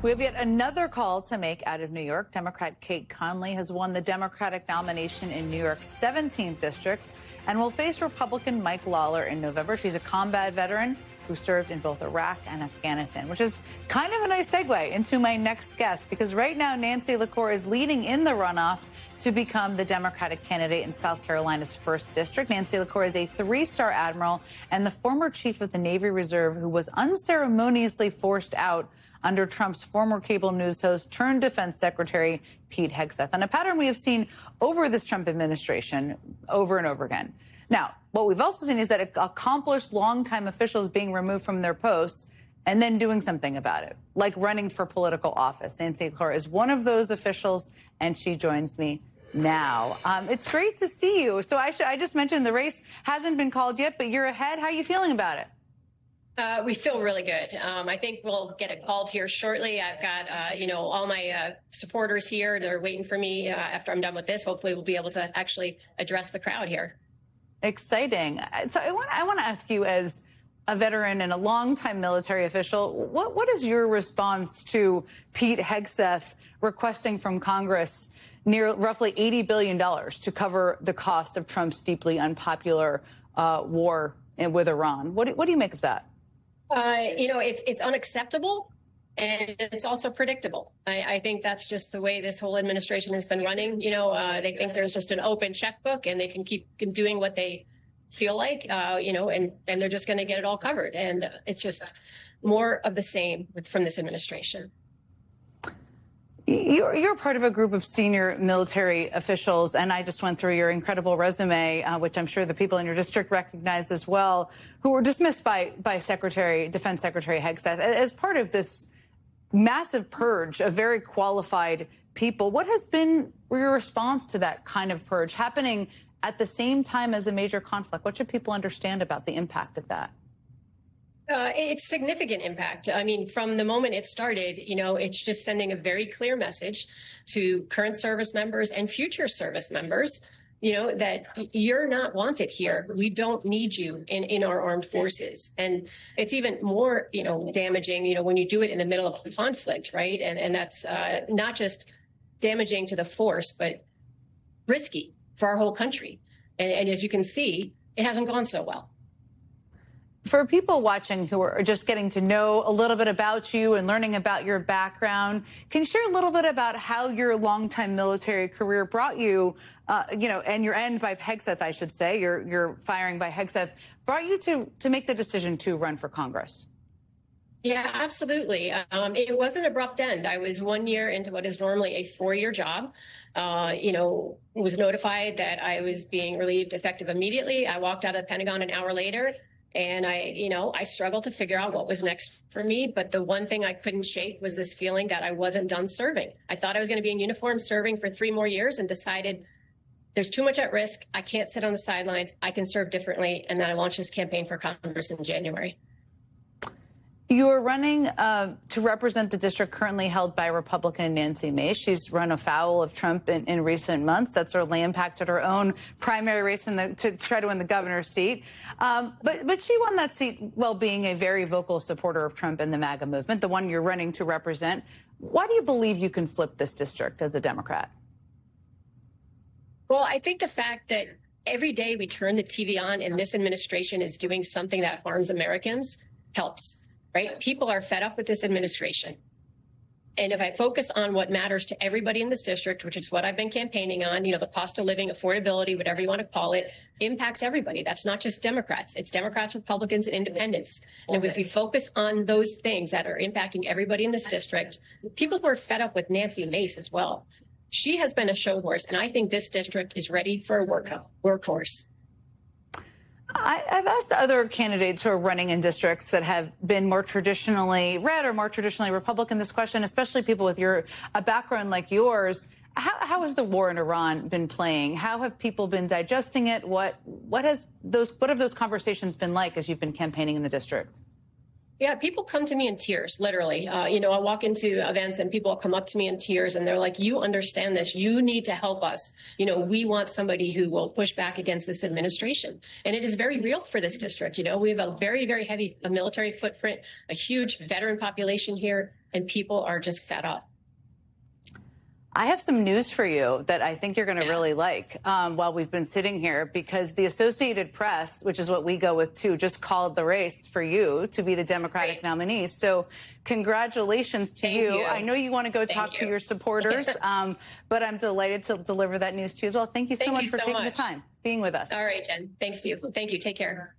We have yet another call to make out of New York. Democrat Kate Conley has won the Democratic nomination in New York's 17th district and will face Republican Mike Lawler in November. She's a combat veteran who served in both Iraq and Afghanistan, which is kind of a nice segue into my next guest, because right now Nancy LaCour is leading in the runoff to become the Democratic candidate in South Carolina's 1st district. Nancy LaCour is a 3-star admiral and the former chief of the Navy Reserve who was unceremoniously forced out under Trump's former cable news host turned defense secretary, Pete Hegseth. And a pattern we have seen over this Trump administration over and over again. Now, what we've also seen is that accomplished longtime officials being removed from their posts and then doing something about it, like running for political office. Nancy LaCour is one of those officials, and she joins me now. It's great to see you. So I just mentioned the race hasn't been called yet, but you're ahead. How are you feeling about it? We feel really good. I think we'll get it called here shortly. I've got, all my supporters here. They're waiting for me after I'm done with this. Hopefully we'll be able to actually address the crowd here. Exciting. So I want to ask you, as a veteran and a longtime military official, what is your response to Pete Hegseth requesting from Congress roughly $80 billion to cover the cost of Trump's deeply unpopular war with Iran? What do you make of that? It's unacceptable, and it's also predictable. I think that's just the way this whole administration has been running. They think there's just an open checkbook and they can keep doing what they feel like, and they're just going to get it all covered. And it's just more of the same from this administration. You're part of a group of senior military officials, and I just went through your incredible resume, which I'm sure the people in your district recognize as well, who were dismissed by Defense Secretary Hegseth as part of this massive purge of very qualified people. What has been your response to that kind of purge happening at the same time as a major conflict? What should people understand about the impact of that? It's significant impact. I mean, from the moment it started, it's just sending a very clear message to current service members and future service members, that you're not wanted here. We don't need you in our armed forces. And it's even more, damaging, when you do it in the middle of a conflict, right? And that's not just damaging to the force, but risky for our whole country. And as you can see, it hasn't gone so well. For people watching who are just getting to know a little bit about you and learning about your background, can you share a little bit about how your longtime military career brought you, and your end by Hegseth, I should say, your firing by Hegseth, brought you to make the decision to run for Congress? Yeah, absolutely. It was an abrupt end. I was 1 year into what is normally a 4-year job. Was notified that I was being relieved effective immediately. I walked out of the Pentagon an hour later. And I struggled to figure out what was next for me. But the one thing I couldn't shake was this feeling that I wasn't done serving. I thought I was going to be in uniform serving for 3 more years and decided there's too much at risk. I can't sit on the sidelines. I can serve differently. And then I launched this campaign for Congress in January. You are running to represent the district currently held by Republican Nancy Mace. She's run afoul of Trump in recent months. That certainly impacted her own primary race to try to win the governor's seat. But she won that seat while being a very vocal supporter of Trump and the MAGA movement, the one you're running to represent. Why do you believe you can flip this district as a Democrat? Well, I think the fact that every day we turn the TV on and this administration is doing something that harms Americans helps. Right? People are fed up with this administration. And if I focus on what matters to everybody in this district, which is what I've been campaigning on, the cost of living, affordability, whatever you want to call it, impacts everybody. That's not just Democrats. It's Democrats, Republicans, and independents. And if we focus on those things that are impacting everybody in this district, people who are fed up with Nancy Mace as well. She has been a show horse, and I think this district is ready for a workhorse. I've asked other candidates who are running in districts that have been more traditionally red or more traditionally Republican this question, especially people with a background like yours. How has the war in Iran been playing? How have people been digesting it? What have those conversations been like as you've been campaigning in the district? Yeah, people come to me in tears, literally. I walk into events and people come up to me in tears and they're like, you understand this. You need to help us. We want somebody who will push back against this administration. And it is very real for this district. We have a very, very heavy military footprint, a huge veteran population here. and people are just fed up. I have some news for you that I think you're going to really like while we've been sitting here, because the Associated Press, which is what we go with too, just called the race for you to be the Democratic nominee. So congratulations to you. I know you want to go talk to your supporters, but I'm delighted to deliver that news to you as well. Thank you so much for taking the time, being with us. All right, Jen. Thanks to you. Thank you. Take care.